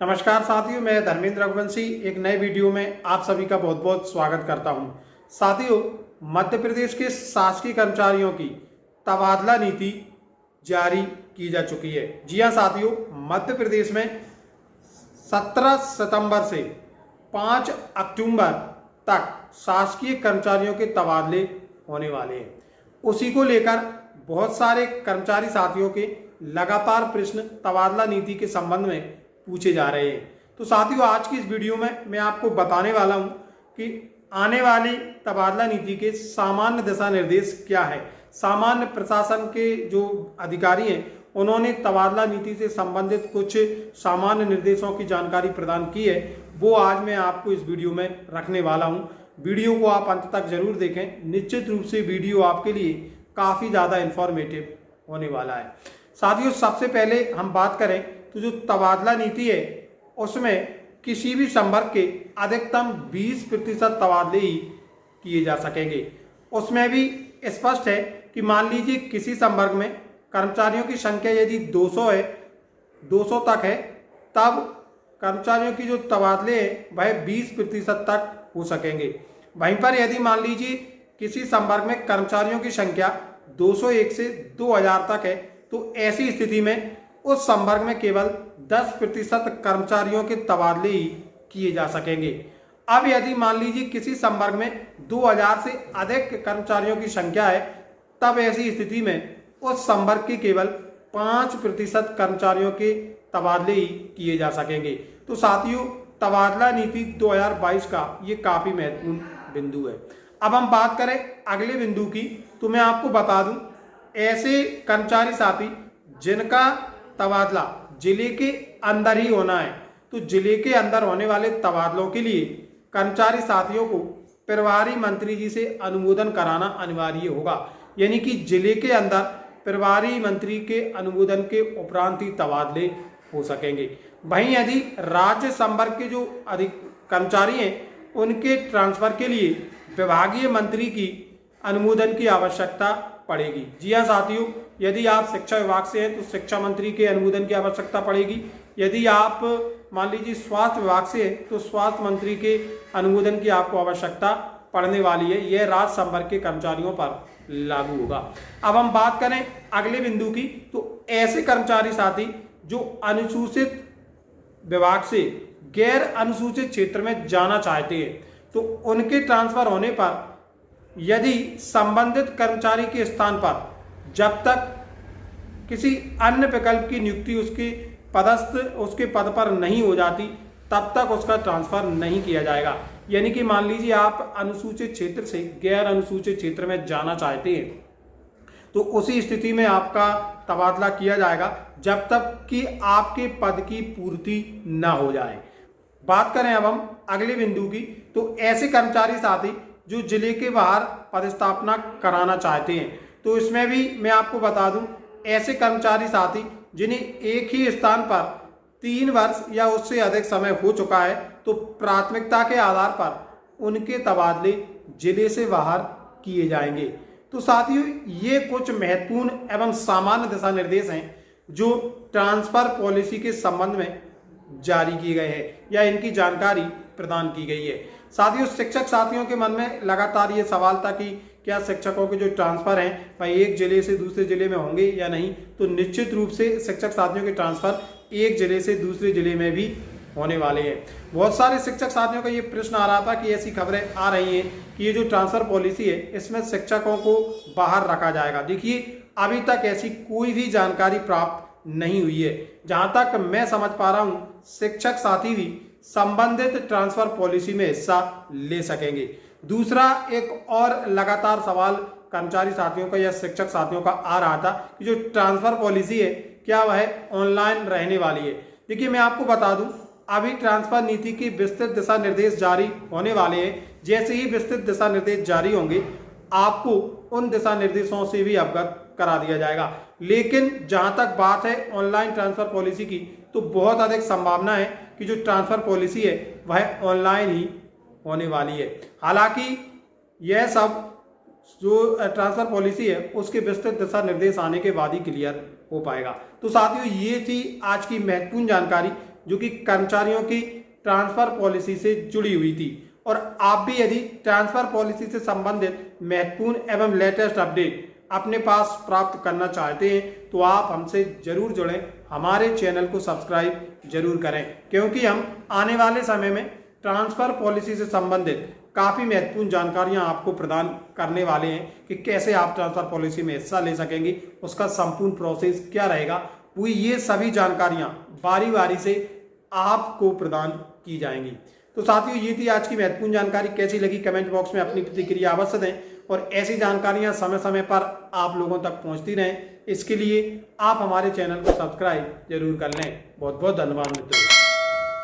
नमस्कार साथियों, मैं धर्मेंद्र रघुवंशी एक नए वीडियो में आप सभी का बहुत बहुत स्वागत करता हूं। साथियों, मध्य प्रदेश के शासकीय कर्मचारियों की तबादला नीति जारी की जा चुकी है। जी हां साथियों, मध्य प्रदेश में 17 सितंबर से 5 अक्टूबर तक शासकीय कर्मचारियों के तबादले होने वाले हैं। उसी को लेकर बहुत सारे कर्मचारी साथियों के लगातार प्रश्न तबादला नीति के संबंध में पूछे जा रहे हैं। तो साथियों, आज की इस वीडियो में मैं आपको बताने वाला हूं कि आने वाली तबादला नीति के सामान्य दिशा निर्देश क्या है। सामान्य प्रशासन के जो अधिकारी हैं उन्होंने तबादला नीति से संबंधित कुछ सामान्य निर्देशों की जानकारी प्रदान की है, वो आज मैं आपको इस वीडियो में रखने वाला हूं। वीडियो को आप अंत तक जरूर देखें। निश्चित रूप से वीडियो आपके लिए काफ़ी ज़्यादा इंफॉर्मेटिव होने वाला है। साथियों, सबसे पहले हम बात करें तो जो तबादला नीति है उसमें किसी भी संवर्ग के अधिकतम 20% तबादले ही किए जा सकेंगे। उसमें भी स्पष्ट है कि मान लीजिए किसी संवर्ग में कर्मचारियों की संख्या यदि 200 है, 200 तक है, तब कर्मचारियों की जो तबादले हैं वह 20% तक हो सकेंगे। वहीं पर यदि मान लीजिए किसी संवर्ग में कर्मचारियों की संख्या 201 से 2000 तक है, तो ऐसी स्थिति में उस संवर्ग में केवल 10% कर्मचारियों के तबादले ही किए जा सकेंगे। अब यदि मान लीजिए किसी संवर्ग में 2000 से अधिक कर्मचारियों की संख्या है, तब ऐसी स्थिति में उस संवर्ग के केवल 5% कर्मचारियों के तबादले ही किए जा सकेंगे। तो साथियों, तबादला नीति 2022 का ये काफ़ी महत्वपूर्ण बिंदु है। अब हम बात करें अगले बिंदु की, तो मैं आपको बता दूं, ऐसे कर्मचारी साथी जिनका तबादला जिले के अंदर ही होना है, तो जिले के अंदर होने वाले तबादलों के लिए कर्मचारी साथियों को प्रभारी मंत्री जी से अनुमोदन कराना अनिवार्य होगा। यानी कि जिले के अंदर प्रभारी मंत्री के अनुमोदन के उपरांत ही तबादले हो सकेंगे। वहीं यदि राज्य संवर्ग के जो अधिक कर्मचारी हैं उनके ट्रांसफर के लिए विभागीय मंत्री की अनुमोदन की आवश्यकता पड़ेगी। जी हाँ साथियों, यदि आप शिक्षा विभाग से हैं तो शिक्षा मंत्री के अनुमोदन की आवश्यकता पड़ेगी। यदि आप मान लीजिए स्वास्थ्य विभाग से हैं तो स्वास्थ्य मंत्री के अनुमोदन की आपको आवश्यकता पड़ने वाली है। यह राज्य संवर्ग के कर्मचारियों पर लागू होगा। अब हम बात करें अगले बिंदु की, तो ऐसे कर्मचारी साथी जो अनुसूचित विभाग से गैर अनुसूचित क्षेत्र में जाना चाहते हैं, तो उनके ट्रांसफर होने पर यदि संबंधित कर्मचारी के स्थान पर जब तक किसी अन्य विकल्प की नियुक्ति उसके पद पर नहीं हो जाती, तब तक उसका ट्रांसफर नहीं किया जाएगा। यानी कि मान लीजिए आप अनुसूचित क्षेत्र से गैर अनुसूचित क्षेत्र में जाना चाहते हैं, तो उसी स्थिति में आपका तबादला किया जाएगा जब तक कि आपके पद की पूर्ति न हो जाए। बात करें अब हम अगले बिंदु की, तो ऐसे कर्मचारी साथी जो जिले के बाहर पदस्थापना कराना चाहते हैं, तो इसमें भी मैं आपको बता दूं, ऐसे कर्मचारी साथी जिन्हें एक ही स्थान पर 3 वर्ष या उससे अधिक समय हो चुका है, तो प्राथमिकता के आधार पर उनके तबादले जिले से बाहर किए जाएंगे। तो साथियों, ये कुछ महत्वपूर्ण एवं सामान्य दिशा निर्देश हैं जो ट्रांसफर पॉलिसी के संबंध में जारी किए गए हैं या इनकी जानकारी प्रदान की गई है। साथियों, शिक्षक साथियों के मन में लगातार ये सवाल था कि क्या शिक्षकों के जो ट्रांसफर हैं वह एक जिले से दूसरे जिले में होंगे या नहीं। तो निश्चित रूप से शिक्षक साथियों के ट्रांसफर एक जिले से दूसरे जिले में भी होने वाले हैं। बहुत सारे शिक्षक साथियों का ये प्रश्न आ रहा था कि ऐसी खबरें आ रही हैं कि ये जो ट्रांसफर पॉलिसी है इसमें शिक्षकों को बाहर रखा जाएगा। देखिए, अभी तक ऐसी कोई भी जानकारी प्राप्त नहीं हुई है। जहां तक मैं समझ पा रहा हूं, शिक्षक साथी भी संबंधित ट्रांसफर पॉलिसी में हिस्सा ले सकेंगे। दूसरा, एक और लगातार सवाल कर्मचारी साथियों का या शिक्षक साथियों का आ रहा था कि जो ट्रांसफर पॉलिसी है क्या वह ऑनलाइन रहने वाली है। देखिए, मैं आपको बता दूं, अभी ट्रांसफर नीति की विस्तृत दिशा निर्देश जारी होने वाले हैं। जैसे ही विस्तृत दिशा निर्देश जारी होंगे, आपको उन दिशा निर्देशों से भी अवगत करा दिया जाएगा। लेकिन जहां तक बात है ऑनलाइन ट्रांसफर पॉलिसी की, तो बहुत अधिक संभावना है कि जो ट्रांसफर पॉलिसी है वह ऑनलाइन ही होने वाली है। हालांकि यह सब जो ट्रांसफर पॉलिसी है उसके विस्तृत दिशा निर्देश आने के बाद ही क्लियर हो पाएगा। तो साथियों, ये थी आज की महत्वपूर्ण जानकारी जो कि कर्मचारियों की ट्रांसफर पॉलिसी से जुड़ी हुई थी। और आप भी यदि ट्रांसफर पॉलिसी से संबंधित महत्वपूर्ण एवं लेटेस्ट अपडेट अपने पास प्राप्त करना चाहते हैं तो आप हमसे जरूर जुड़ें, हमारे चैनल को सब्सक्राइब जरूर करें, क्योंकि हम आने वाले समय में ट्रांसफर पॉलिसी से संबंधित काफ़ी महत्वपूर्ण जानकारियां आपको प्रदान करने वाले हैं कि कैसे आप ट्रांसफर पॉलिसी में हिस्सा ले सकेंगे, उसका संपूर्ण प्रोसेस क्या रहेगा, वो ये सभी जानकारियां बारी बारी से आपको प्रदान की जाएंगी। तो साथियों, ये थी आज की महत्वपूर्ण जानकारी। कैसी लगी कमेंट बॉक्स में अपनी प्रतिक्रिया अवश्य दें और ऐसी जानकारियां समय समय पर आप लोगों तक पहुंचती रहें, इसके लिए आप हमारे चैनल को सब्सक्राइब जरूर कर लें। बहुत बहुत धन्यवाद मित्रों।